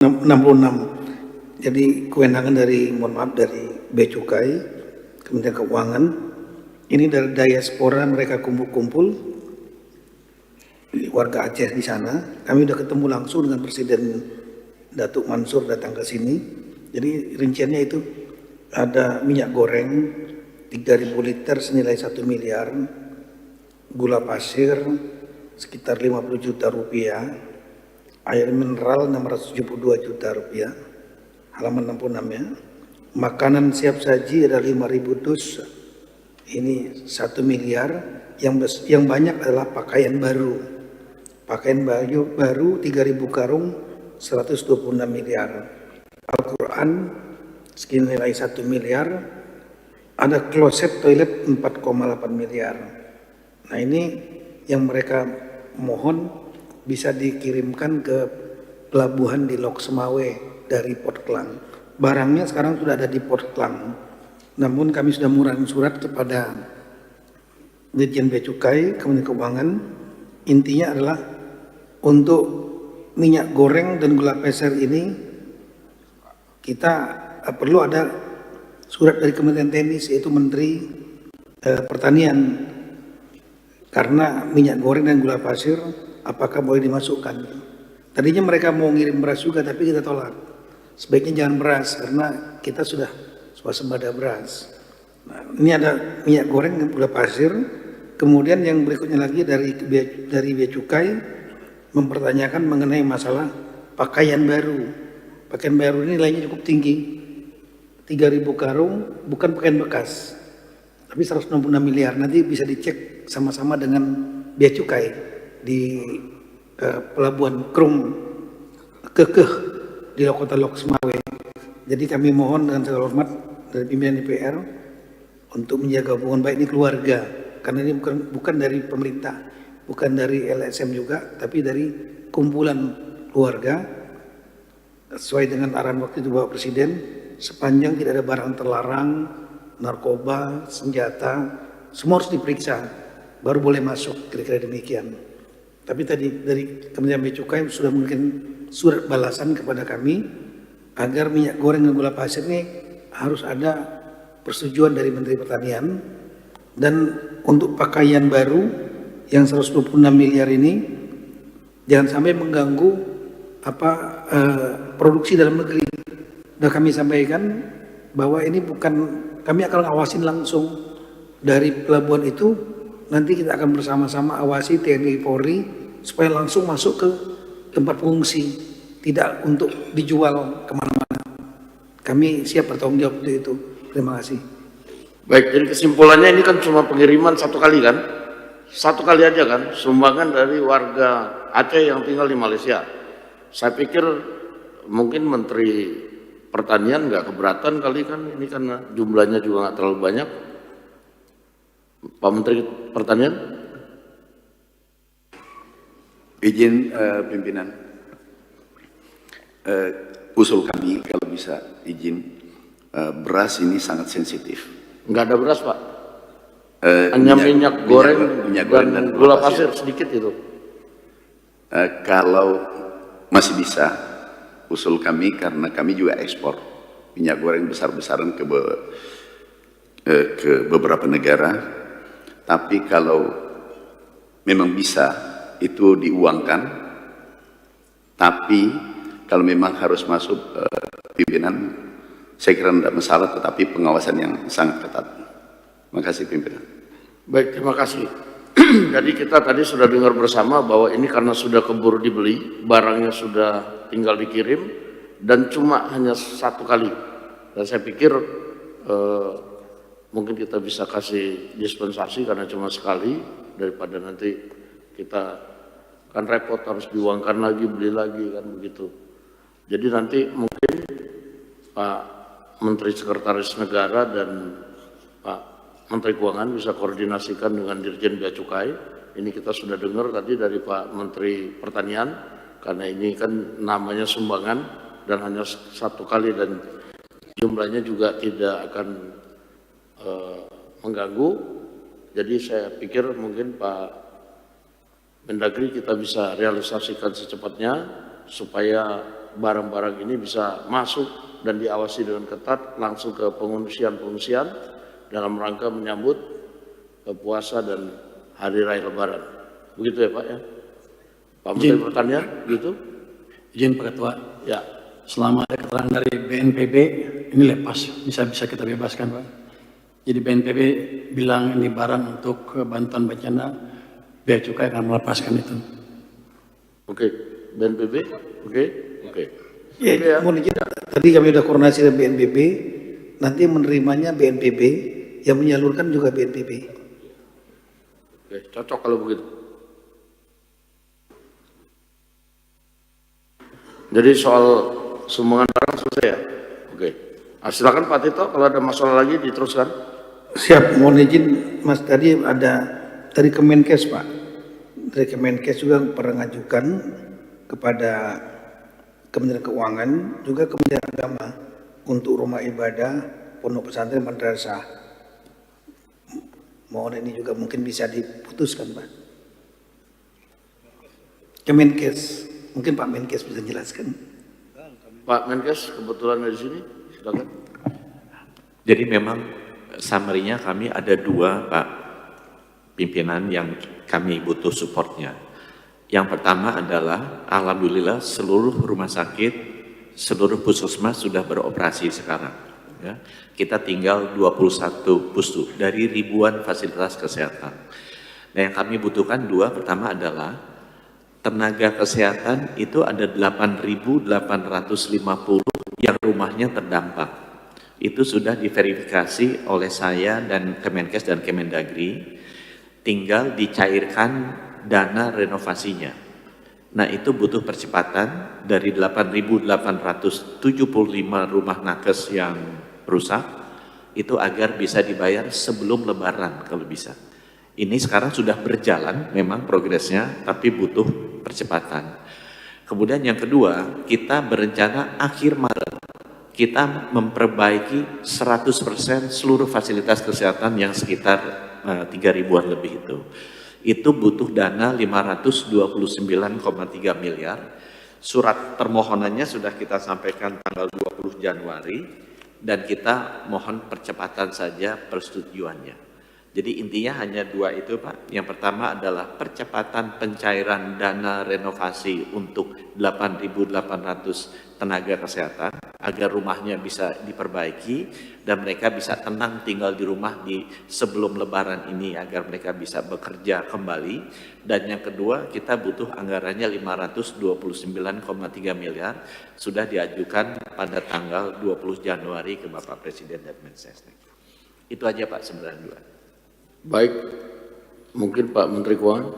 66. Jadi kewenangan dari, mohon maaf, dari Bea Cukai, Kementerian Keuangan, ini dari diaspora mereka kumpul-kumpul, warga Aceh di sana. Kami sudah ketemu langsung dengan Presiden Datuk Mansur datang ke sini. Jadi rinciannya itu ada minyak goreng 3.000 liter senilai 1 miliar, gula pasir sekitar 50 juta rupiah, air mineral 672 juta rupiah, halaman 66 ya. Makanan siap saji ada 5.000 dus, ini 1 miliar. Yang banyak adalah pakaian baru. Pakaian baru 3.000 karung 126 miliar. Al-Quran senilai 1 miliar. Ada kloset toilet 4,8 miliar. Nah ini yang mereka mohon bisa dikirimkan ke pelabuhan di Lok Semawe dari Port Klang. Barangnya sekarang sudah ada di Port Klang. Namun kami sudah mengurangi surat kepada Dirjen Bea Cukai, Kementerian Keuangan. Intinya adalah untuk minyak goreng dan gula pasir ini kita perlu ada surat dari Kementerian Teknis, yaitu Menteri Pertanian. Karena minyak goreng dan gula pasir apakah boleh dimasukkan? Tadinya mereka mau ngirim beras juga, tapi kita tolak. Sebaiknya jangan beras karena kita sudah swasembada beras. Nah, ini ada minyak goreng dan gula pasir. Kemudian yang berikutnya lagi dari Bea Cukai mempertanyakan mengenai masalah pakaian baru. Pakaian baru ini nilainya cukup tinggi, 3.000 karung, bukan pakaian bekas, tapi 166 miliar. Nanti bisa dicek sama-sama dengan Bea Cukai di Pelabuhan Krum Kekeh di Kota Lok Semawe. Jadi kami mohon dengan segala hormat dari pimpinan DPR untuk menjaga hubungan baik ini keluarga, karena ini bukan dari pemerintah, bukan dari LSM juga, tapi dari kumpulan keluarga sesuai dengan arahan waktu itu Bapak Presiden. Sepanjang tidak ada barang terlarang, narkoba, senjata, semua harus diperiksa baru boleh masuk, kira-kira demikian. Tapi tadi dari Kementerian Bea Cukai sudah mungkin surat balasan kepada kami agar minyak goreng dan gula pasir ini harus ada persetujuan dari Menteri Pertanian. Dan untuk pakaian baru yang 126 miliar ini jangan sampai mengganggu produksi dalam negeri. Sudah kami sampaikan bahwa ini bukan, kami akan ngawasin langsung dari pelabuhan itu. Nanti kita akan bersama-sama awasi TNI Polri supaya langsung masuk ke tempat pengungsi, tidak untuk dijual kemana-mana. Kami siap bertanggung jawab untuk itu. Terima kasih. Baik, jadi kesimpulannya ini kan cuma pengiriman satu kali kan? Satu kali aja kan, sumbangan dari warga Aceh yang tinggal di Malaysia. Saya pikir mungkin Menteri Pertanian nggak keberatan kali kan, ini karena jumlahnya juga nggak terlalu banyak. Pak Menteri Pertanian. Izin pimpinan, usul kami kalau bisa izin, beras ini sangat sensitif. Nggak ada beras Pak, hanya minyak goreng dan gula pasir sedikit itu. Kalau masih bisa, usul kami, karena kami juga ekspor minyak goreng besar-besaran ke beberapa negara. Tapi kalau memang bisa itu diuangkan, tapi kalau memang harus masuk pimpinan, saya kira tidak masalah, tetapi pengawasan yang sangat ketat. Terima kasih pimpinan. Baik, terima kasih. Jadi kita tadi sudah dengar bersama bahwa ini karena sudah keburu dibeli, barangnya sudah tinggal dikirim, dan cuma hanya satu kali. Dan saya pikir mungkin kita bisa kasih dispensasi karena cuma sekali, daripada nanti kita kan repot harus diuangkan lagi, beli lagi kan begitu. Jadi nanti mungkin Pak Menteri Sekretaris Negara dan Pak Menteri Keuangan bisa koordinasikan dengan Dirjen Bea Cukai. Ini kita sudah dengar tadi dari Pak Menteri Pertanian, karena ini kan namanya sumbangan dan hanya satu kali dan jumlahnya juga tidak akan mengganggu. Jadi saya pikir mungkin Pak Mendagri kita bisa realisasikan secepatnya supaya barang-barang ini bisa masuk dan diawasi dengan ketat langsung ke pengungsian-pengungsian dalam rangka menyambut puasa dan hari raya Lebaran. Begitu ya Pak ya? Pak Menteri Pertanian, gitu? Izin Pak Ketua. Ya. Selama ada keterangan dari BNPB, ini lepas, bisa kita bebaskan Pak. Jadi BNPB bilang ini barang untuk bantuan bencana, Bea Cukai akan melepaskan itu. Oke, BNPB, oke. Ya, Oke, ya. mohon izin, tadi kami sudah koordinasi dengan BNPB, nanti menerimanya BNPB, yang menyalurkan juga BNPB. Oke, cocok kalau begitu. Jadi soal sumbangan barang selesai ya? Oke. Nah, silakan Pak Tito, kalau ada masalah lagi diteruskan. Siap, mohon izin Mas, tadi ada dari Kemenkes Pak. Dari Kemenkes juga pernah ngajukan kepada Kementerian Keuangan, juga Kementerian Agama untuk rumah ibadah, pondok pesantren, madrasah. Mohon ini juga mungkin bisa diputuskan Pak. Kemenkes, mungkin Pak Menkes bisa jelaskan. Pak Menkes kebetulan di sini, silakan. Jadi memang summary-nya kami ada dua Pak pimpinan yang kami butuh supportnya. Yang pertama adalah alhamdulillah seluruh rumah sakit, seluruh puskesmas sudah beroperasi sekarang. Ya. Kita tinggal 21 pustu dari ribuan fasilitas kesehatan. Nah yang kami butuhkan dua, pertama adalah tenaga kesehatan itu ada 8.850 yang rumahnya terdampak. Itu sudah diverifikasi oleh saya dan Kemenkes dan Kemendagri, tinggal dicairkan dana renovasinya. Nah itu butuh percepatan dari 8.875 rumah nakes yang rusak, itu agar bisa dibayar sebelum Lebaran kalau bisa. Ini sekarang sudah berjalan memang progresnya, tapi butuh percepatan. Kemudian yang kedua, kita berencana akhir Maret kita memperbaiki 100% seluruh fasilitas kesehatan yang sekitar 3.000-an lebih itu. Itu butuh dana 529,3 miliar. Surat permohonannya sudah kita sampaikan tanggal 20 Januari dan kita mohon percepatan saja persetujuannya. Jadi intinya hanya dua itu Pak. Yang pertama adalah percepatan pencairan dana renovasi untuk 8.800 tenaga kesehatan agar rumahnya bisa diperbaiki dan mereka bisa tenang tinggal di rumah di sebelum Lebaran ini agar mereka bisa bekerja kembali. Dan yang kedua kita butuh anggarannya 529,3 miliar sudah diajukan pada tanggal 20 Januari ke Bapak Presiden dan Mensesnek. Itu aja Pak 92. Baik, mungkin Pak Menteri Keuangan.